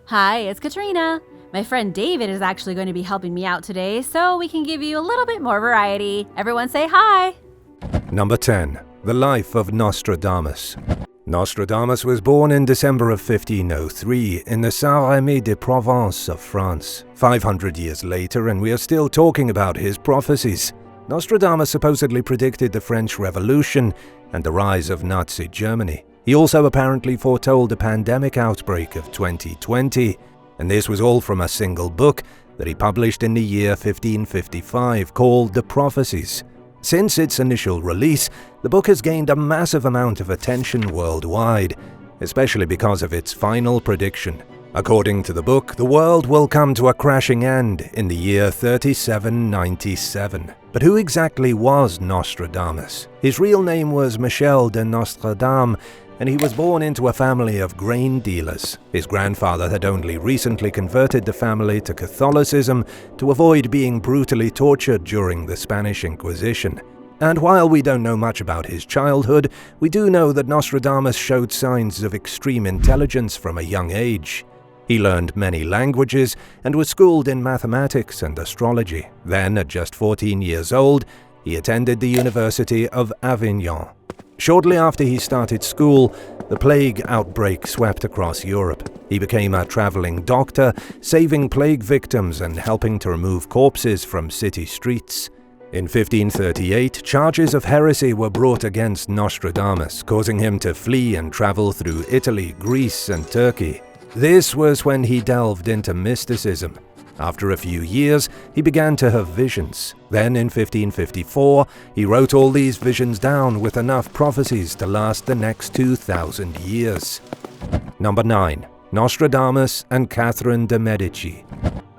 Hi, it's Katrina. My friend David is actually going to be helping me out today, so we can give you a little bit more variety. Everyone say hi! Number 10. The Life of Nostradamus. Nostradamus was born in December of 1503 in the Saint-Rémy de Provence of France. 500 years later, and we are still talking about his prophecies. Nostradamus supposedly predicted the French Revolution and the rise of Nazi Germany. He also apparently foretold the pandemic outbreak of 2020, and this was all from a single book that he published in the year 1555 called The Prophecies. Since its initial release, the book has gained a massive amount of attention worldwide, especially because of its final prediction. According to the book, the world will come to a crashing end in the year 3797. But who exactly was Nostradamus? His real name was Michel de Nostradam, and he was born into a family of grain dealers. His grandfather had only recently converted the family to Catholicism to avoid being brutally tortured during the Spanish Inquisition. And while we don't know much about his childhood, we do know that Nostradamus showed signs of extreme intelligence from a young age. He learned many languages and was schooled in mathematics and astrology. Then, at just 14 years old, he attended the University of Avignon. Shortly after he started school, the plague outbreak swept across Europe. He became a traveling doctor, saving plague victims and helping to remove corpses from city streets. In 1538, charges of heresy were brought against Nostradamus, causing him to flee and travel through Italy, Greece, and Turkey. This was when he delved into mysticism. After a few years, he began to have visions. Then in 1554, he wrote all these visions down with enough prophecies to last the next 2,000 years. Number 9. Nostradamus and Catherine de' Medici.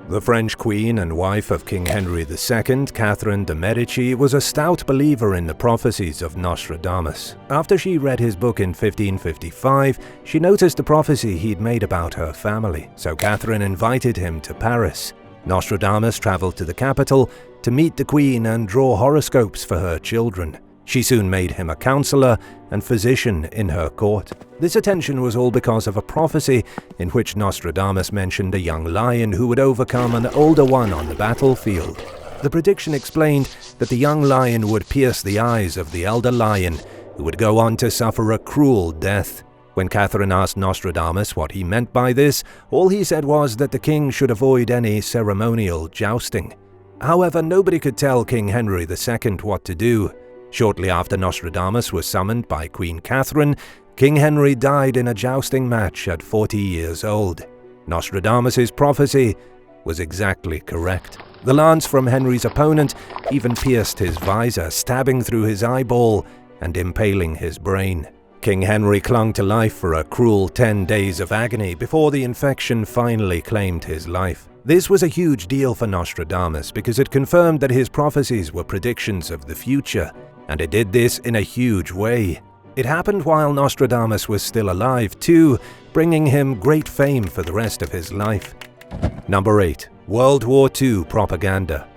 The French queen and wife of King Henry II, Catherine de' Medici, was a stout believer in the prophecies of Nostradamus. After she read his book in 1555, she noticed the prophecy he'd made about her family, so Catherine invited him to Paris. Nostradamus traveled to the capital to meet the queen and draw horoscopes for her children. She soon made him a counselor and physician in her court. This attention was all because of a prophecy in which Nostradamus mentioned a young lion who would overcome an older one on the battlefield. The prediction explained that the young lion would pierce the eyes of the elder lion, who would go on to suffer a cruel death. When Catherine asked Nostradamus what he meant by this, all he said was that the king should avoid any ceremonial jousting. However, nobody could tell King Henry II what to do. Shortly after Nostradamus was summoned by Queen Catherine, King Henry died in a jousting match at 40 years old. Nostradamus' prophecy was exactly correct. The lance from Henry's opponent even pierced his visor, stabbing through his eyeball and impaling his brain. King Henry clung to life for a cruel 10 days of agony before the infection finally claimed his life. This was a huge deal for Nostradamus because it confirmed that his prophecies were predictions of the future, and it did this in a huge way. It happened while Nostradamus was still alive too, bringing him great fame for the rest of his life. Number 8. World War II propaganda.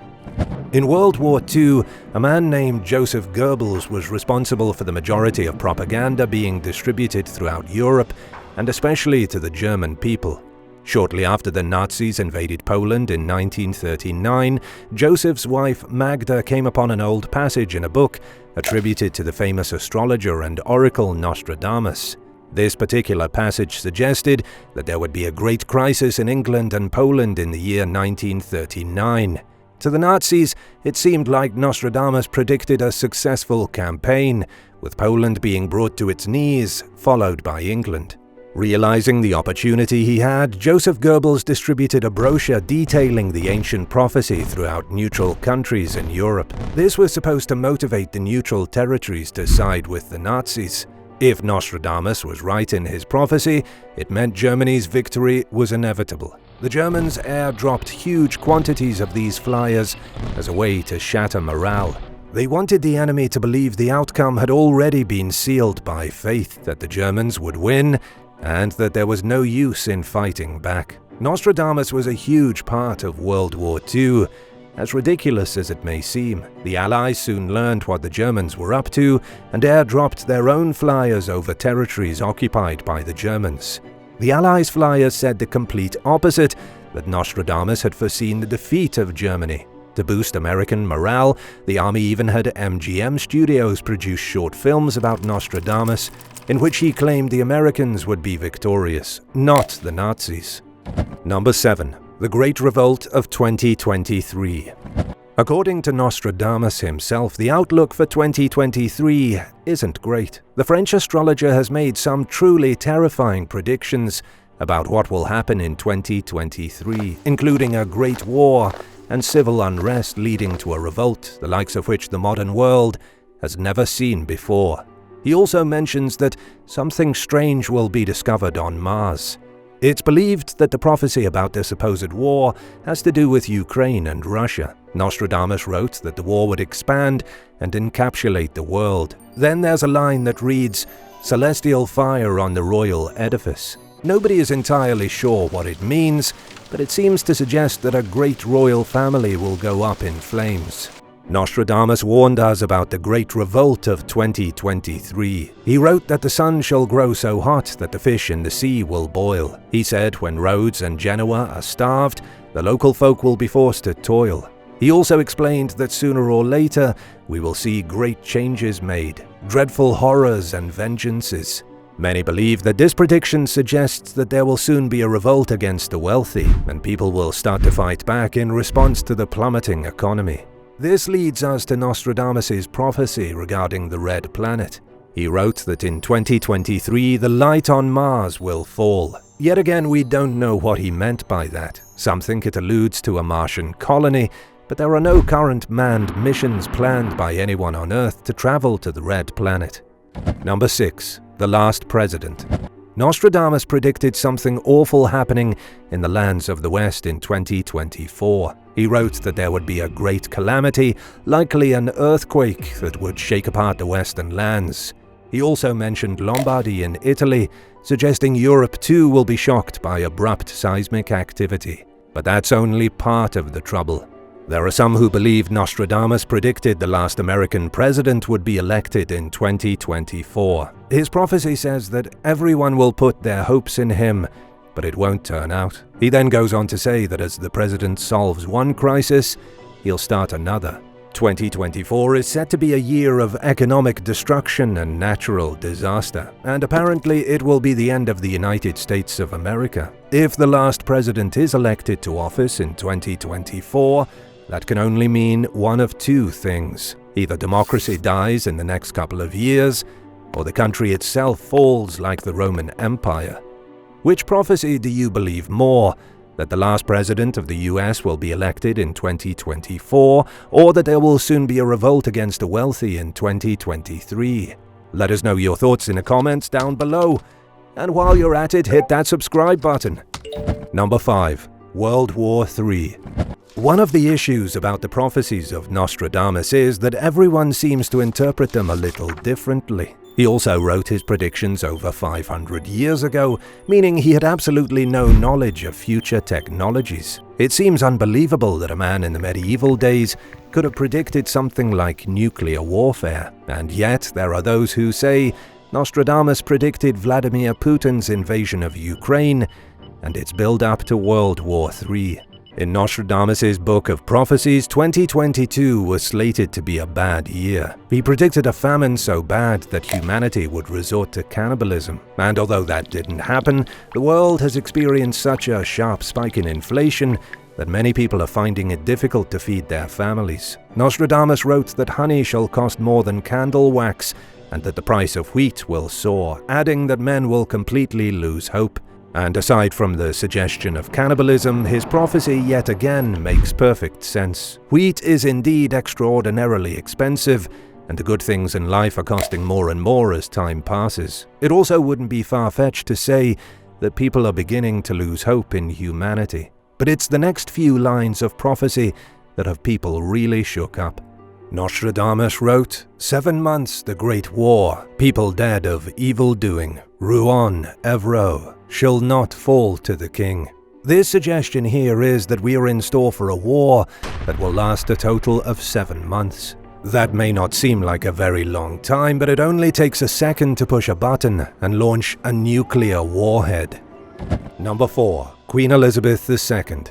In World War II, a man named Joseph Goebbels was responsible for the majority of propaganda being distributed throughout Europe, and especially to the German people. Shortly after the Nazis invaded Poland in 1939, Joseph's wife Magda came upon an old passage in a book attributed to the famous astrologer and oracle Nostradamus. This particular passage suggested that there would be a great crisis in England and Poland in the year 1939. To the Nazis, it seemed like Nostradamus predicted a successful campaign, with Poland being brought to its knees, followed by England. Realizing the opportunity he had, Joseph Goebbels distributed a brochure detailing the ancient prophecy throughout neutral countries in Europe. This was supposed to motivate the neutral territories to side with the Nazis. If Nostradamus was right in his prophecy, it meant Germany's victory was inevitable. The Germans airdropped huge quantities of these flyers as a way to shatter morale. They wanted the enemy to believe the outcome had already been sealed by faith, that the Germans would win, and that there was no use in fighting back. Nostradamus was a huge part of World War II. As ridiculous as it may seem, the Allies soon learned what the Germans were up to and airdropped their own flyers over territories occupied by the Germans. The Allies' flyers said the complete opposite, that Nostradamus had foreseen the defeat of Germany. To boost American morale, the army even had MGM Studios produce short films about Nostradamus, in which he claimed the Americans would be victorious, not the Nazis. Number 7. The Great Revolt of 2023. According to Nostradamus himself, the outlook for 2023 isn't great. The French astrologer has made some truly terrifying predictions about what will happen in 2023, including a great war and civil unrest leading to a revolt, the likes of which the modern world has never seen before. He also mentions that something strange will be discovered on Mars. It's believed that the prophecy about the supposed war has to do with Ukraine and Russia. Nostradamus wrote that the war would expand and encapsulate the world. Then there's a line that reads, "Celestial fire on the royal edifice." Nobody is entirely sure what it means, but it seems to suggest that a great royal family will go up in flames. Nostradamus warned us about the Great Revolt of 2023. He wrote that the sun shall grow so hot that the fish in the sea will boil. He said when Rhodes and Genoa are starved, the local folk will be forced to toil. He also explained that sooner or later we will see great changes made, dreadful horrors and vengeances. Many believe that this prediction suggests that there will soon be a revolt against the wealthy, and people will start to fight back in response to the plummeting economy. This leads us to Nostradamus' prophecy regarding the Red Planet. He wrote that in 2023 the light on Mars will fall. Yet again, we don't know what he meant by that. Some think it alludes to a Martian colony, but there are no current manned missions planned by anyone on Earth to travel to the Red Planet. Number 6. The Last President. Nostradamus predicted something awful happening in the lands of the West in 2024. He wrote that there would be a great calamity, likely an earthquake that would shake apart the western lands. He also mentioned Lombardy in Italy, suggesting Europe too will be shocked by abrupt seismic activity. But that's only part of the trouble. There are some who believe Nostradamus predicted the last American president would be elected in 2024. His prophecy says that everyone will put their hopes in him, but it won't turn out. He then goes on to say that as the president solves one crisis, he'll start another. 2024 is set to be a year of economic destruction and natural disaster, and apparently it will be the end of the United States of America. If the last president is elected to office in 2024, that can only mean one of two things. Either democracy dies in the next couple of years, or the country itself falls like the Roman Empire. Which prophecy do you believe more? That the last president of the US will be elected in 2024, or that there will soon be a revolt against the wealthy in 2023? Let us know your thoughts in the comments down below. And while you're at it, hit that subscribe button. Number 5. World War III. One of the issues about the prophecies of Nostradamus is that everyone seems to interpret them a little differently. He also wrote his predictions over 500 years ago, meaning he had absolutely no knowledge of future technologies. It seems unbelievable that a man in the medieval days could have predicted something like nuclear warfare, and yet there are those who say Nostradamus predicted Vladimir Putin's invasion of Ukraine and its build-up to World War III. In Nostradamus' Book of Prophecies, 2022 was slated to be a bad year. He predicted a famine so bad that humanity would resort to cannibalism. And although that didn't happen, the world has experienced such a sharp spike in inflation that many people are finding it difficult to feed their families. Nostradamus wrote that honey shall cost more than candle wax, and that the price of wheat will soar, adding that men will completely lose hope. And aside from the suggestion of cannibalism, his prophecy yet again makes perfect sense. Wheat is indeed extraordinarily expensive, and the good things in life are costing more and more as time passes. It also wouldn't be far-fetched to say that people are beginning to lose hope in humanity. But it's the next few lines of prophecy that have people really shook up. Nostradamus wrote, 7 months the great war, people dead of evil doing, Rouen, Evreux, shall not fall to the king. This suggestion here is that we are in store for a war that will last a total of 7 months. That may not seem like a very long time, but it only takes a second to push a button and launch a nuclear warhead. Number 4. Queen Elizabeth II.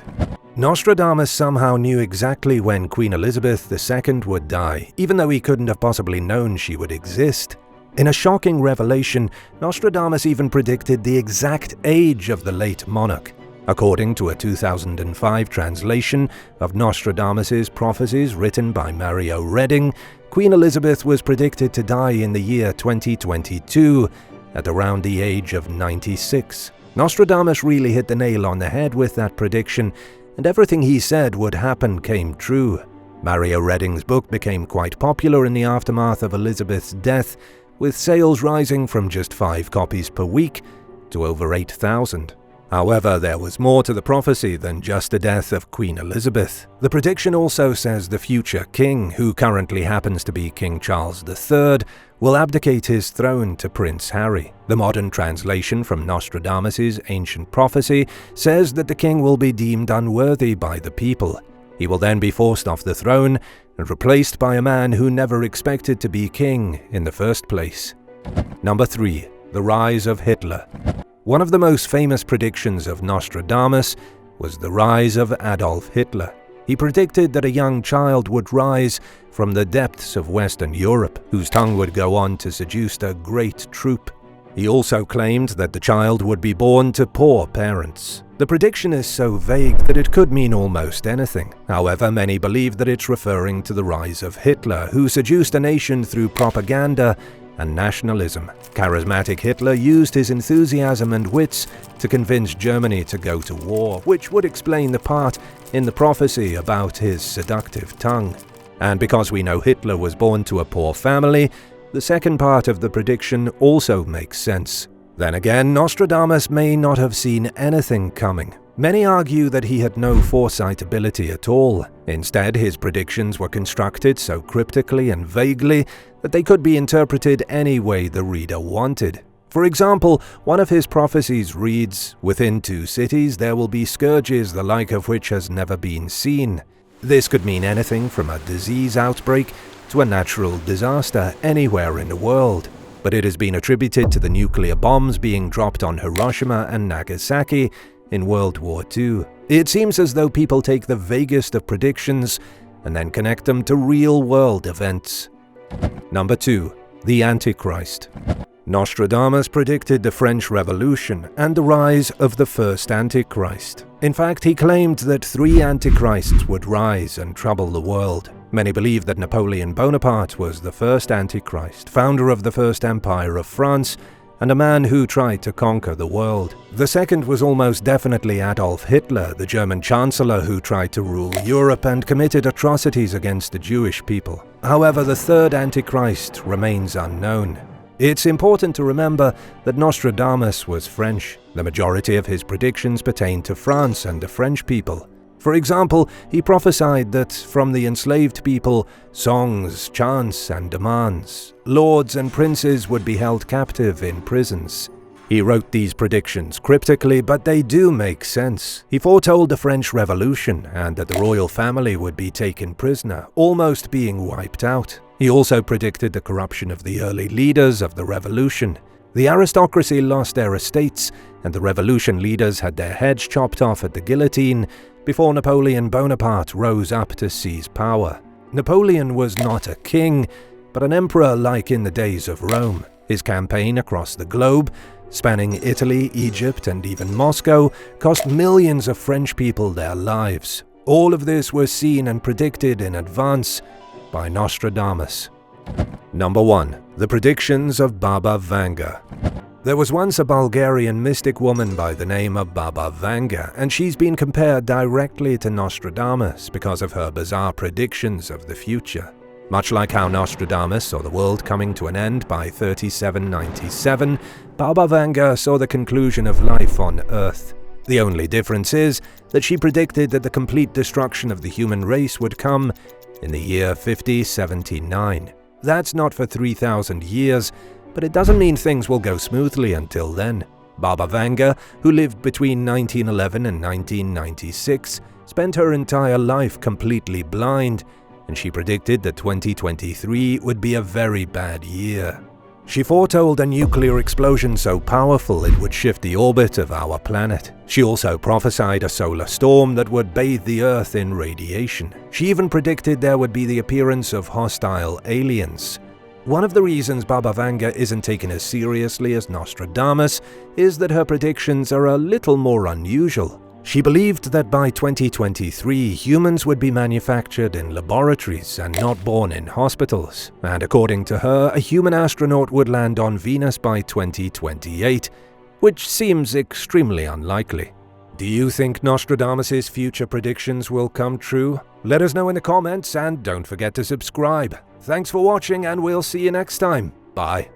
Nostradamus somehow knew exactly when Queen Elizabeth II would die, even though he couldn't have possibly known she would exist. In a shocking revelation, Nostradamus even predicted the exact age of the late monarch. According to a 2005 translation of Nostradamus's prophecies written by Mario Redding, Queen Elizabeth was predicted to die in the year 2022 at around the age of 96. Nostradamus really hit the nail on the head with that prediction, and everything he said would happen came true. Mario Redding's book became quite popular in the aftermath of Elizabeth's death, with sales rising from just 5 copies per week to over 8,000. However, there was more to the prophecy than just the death of Queen Elizabeth. The prediction also says the future king, who currently happens to be King Charles III, will abdicate his throne to Prince Harry. The modern translation from Nostradamus's ancient prophecy says that the king will be deemed unworthy by the people. He will then be forced off the throne and replaced by a man who never expected to be king in the first place. Number 3. The rise of Hitler. One of the most famous predictions of Nostradamus was the rise of Adolf Hitler. He predicted that a young child would rise from the depths of Western Europe, whose tongue would go on to seduce a great troop. He also claimed that the child would be born to poor parents. The prediction is so vague that it could mean almost anything. However, many believe that it's referring to the rise of Hitler, who seduced a nation through propaganda and nationalism. Charismatic Hitler used his enthusiasm and wits to convince Germany to go to war, which would explain the part in the prophecy about his seductive tongue. And because we know Hitler was born to a poor family, the second part of the prediction also makes sense. Then again, Nostradamus may not have seen anything coming. Many argue that he had no foresight ability at all. Instead, his predictions were constructed so cryptically and vaguely that they could be interpreted any way the reader wanted. For example, one of his prophecies reads, "Within 2 cities there will be scourges the like of which has never been seen." This could mean anything from a disease outbreak to a natural disaster anywhere in the world. But it has been attributed to the nuclear bombs being dropped on Hiroshima and Nagasaki in World War II. It seems as though people take the vaguest of predictions and then connect them to real-world events. Number 2. The Antichrist. Nostradamus predicted the French Revolution and the rise of the first Antichrist. In fact, he claimed that 3 Antichrists would rise and trouble the world. Many believe that Napoleon Bonaparte was the first Antichrist, founder of the First Empire of France, and a man who tried to conquer the world. The second was almost definitely Adolf Hitler, the German chancellor who tried to rule Europe and committed atrocities against the Jewish people. However, the third Antichrist remains unknown. It's important to remember that Nostradamus was French. The majority of his predictions pertain to France and the French people. For example, he prophesied that from the enslaved people, songs, chants, and demands, lords and princes would be held captive in prisons. He wrote these predictions cryptically, but they do make sense. He foretold the French Revolution and that the royal family would be taken prisoner, almost being wiped out. He also predicted the corruption of the early leaders of the revolution. The aristocracy lost their estates, and the revolution leaders had their heads chopped off at the guillotine before Napoleon Bonaparte rose up to seize power. Napoleon was not a king, but an emperor like in the days of Rome. His campaign across the globe, spanning Italy, Egypt, and even Moscow, cost millions of French people their lives. All of this was seen and predicted in advance by Nostradamus. Number 1. The predictions of Baba Vanga. There was once a Bulgarian mystic woman by the name of Baba Vanga, and she's been compared directly to Nostradamus because of her bizarre predictions of the future. Much like how Nostradamus saw the world coming to an end by 3797, Baba Vanga saw the conclusion of life on Earth. The only difference is that she predicted that the complete destruction of the human race would come in the year 5079. That's not for 3,000 years, but it doesn't mean things will go smoothly until then. Baba Vanga, who lived between 1911 and 1996, spent her entire life completely blind, and she predicted that 2023 would be a very bad year. She foretold a nuclear explosion so powerful it would shift the orbit of our planet. She also prophesied a solar storm that would bathe the Earth in radiation. She even predicted there would be the appearance of hostile aliens. One of the reasons Baba Vanga isn't taken as seriously as Nostradamus is that her predictions are a little more unusual. She believed that by 2023, humans would be manufactured in laboratories and not born in hospitals. And according to her, a human astronaut would land on Venus by 2028, which seems extremely unlikely. Do you think Nostradamus' future predictions will come true? Let us know in the comments and don't forget to subscribe. Thanks for watching and we'll see you next time. Bye.